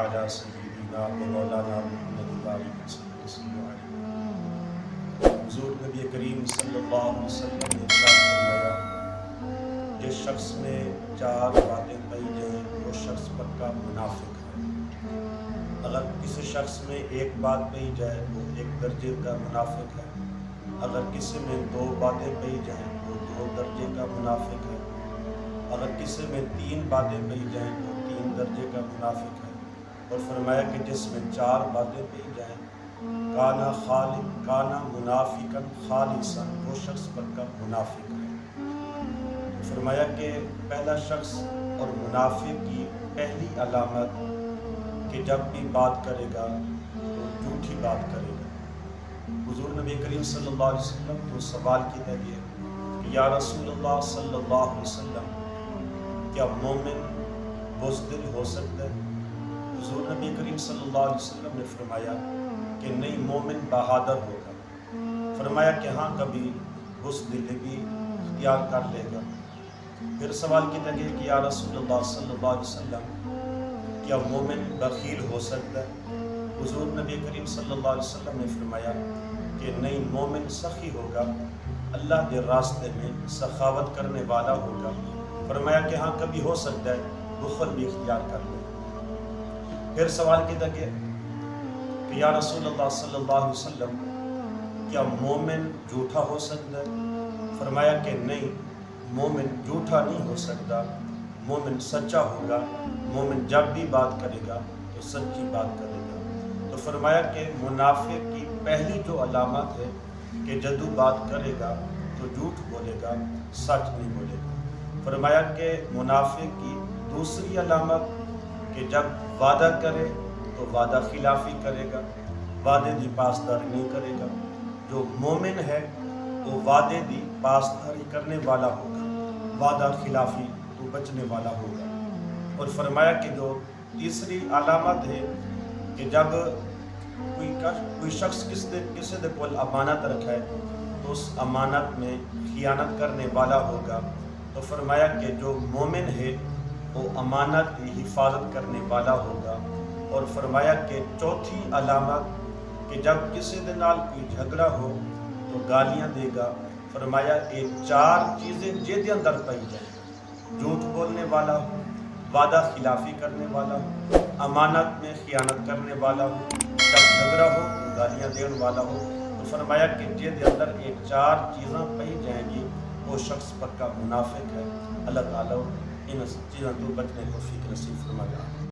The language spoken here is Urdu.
علی سیدنا و مولانا محمد حضور نبی کریم صلی اللہ علیہ وسلم نے ارشاد فرمایا، جس شخص میں 4 باتیں پائی جائیں وہ شخص پکا منافق ہے۔ اگر کسی شخص میں 1 بات پائی جائے وہ 1 درجے کا منافق ہے، اگر کسی میں 2 باتیں پائی جائیں وہ 2 درجے کا منافق ہے، اگر کسی میں 3 باتیں پائی جائیں تو 3 درجے کا منافق ہے، اور فرمایا کہ جس میں 4 باتیں پائی جائیں کانا منافقاً خالصاً، وہ شخص پکا منافق ہے۔ فرمایا کہ پہلا شخص اور منافق کی پہلی علامت کہ جب بھی بات کرے گا تو جھوٹی بات کرے گا۔ حضور نبی کریم صلی اللہ علیہ وسلم کو سوال کیا گیا کہ یا رسول اللہ صلی اللہ علیہ وسلم، کیا مومن بزدل ہو سکتا ہے؟ حضور نبی کریم صلی اللہ علیہ وسلم نے فرمایا کہ نہیں، مومن بہادر ہوگا۔ فرمایا کہ ہاں، کبھی بزدلی بھی اختیار کر لے گا۔ پھر سوال کیا گیا کہ یا رسول اللہ صلی اللہ علیہ وسلم، کیا مومن بخیل ہو سکتا ہے؟ حضور نبی کریم صلی اللہ علیہ وسلم نے فرمایا کہ نہیں، مومن سخی ہوگا، اللہ کے راستے میں سخاوت کرنے والا ہوگا۔ فرمایا کہ ہاں، کبھی ہو سکتا ہے بخل بھی اختیار کر لے۔ پھر سوال کیا گیا کہ یا رسول اللہ صلی اللہ علیہ وسلم، کیا مومن جھوٹا ہو سکتا ہے؟ فرمایا کہ نہیں، مومن جھوٹا نہیں ہو سکتا، مومن سچا ہوگا۔ مومن جب بھی بات کرے گا تو سچی بات کرے گا۔ تو فرمایا کہ منافق کی پہلی جو علامت ہے کہ جدو بات کرے گا تو جھوٹ بولے گا، سچ نہیں بولے گا۔ فرمایا کہ منافق کی دوسری علامت کہ جب وعدہ کرے تو وعدہ خلافی کرے گا، وعدے دی پاسداری نہیں کرے گا۔ جو مومن ہے وہ وعدے دی پاسداری کرنے والا ہوگا، وعدہ خلافی تو بچنے والا ہوگا۔ اور فرمایا کہ جو تیسری علامت ہے کہ جب کوئی شخص کسی دے کول امانت رکھے تو اس امانت میں خیانت کرنے والا ہوگا۔ تو فرمایا کہ جو مومن ہے وہ امانت کی حفاظت کرنے والا ہوگا۔ اور فرمایا کہ چوتھی علامت کہ جب کسی دے نال کوئی جھگڑا ہو تو گالیاں دے گا۔ فرمایا یہ 4 چیزیں جہدے اندر پائی جائیں، جھوٹ بولنے والا ہو، وعدہ خلافی کرنے والا ہو، امانت میں خیانت کرنے والا ہو، جب جھگڑا ہو تو گالیاں دین والا ہو، تو فرمایا کہ جہدے اندر یہ 4 چیزاں پائی جائیں گی وہ شخص پکا منافق ہے۔ اللہ تعالیٰ ان چیزوں کو بچنے کو توفیق نصیب فرمائے۔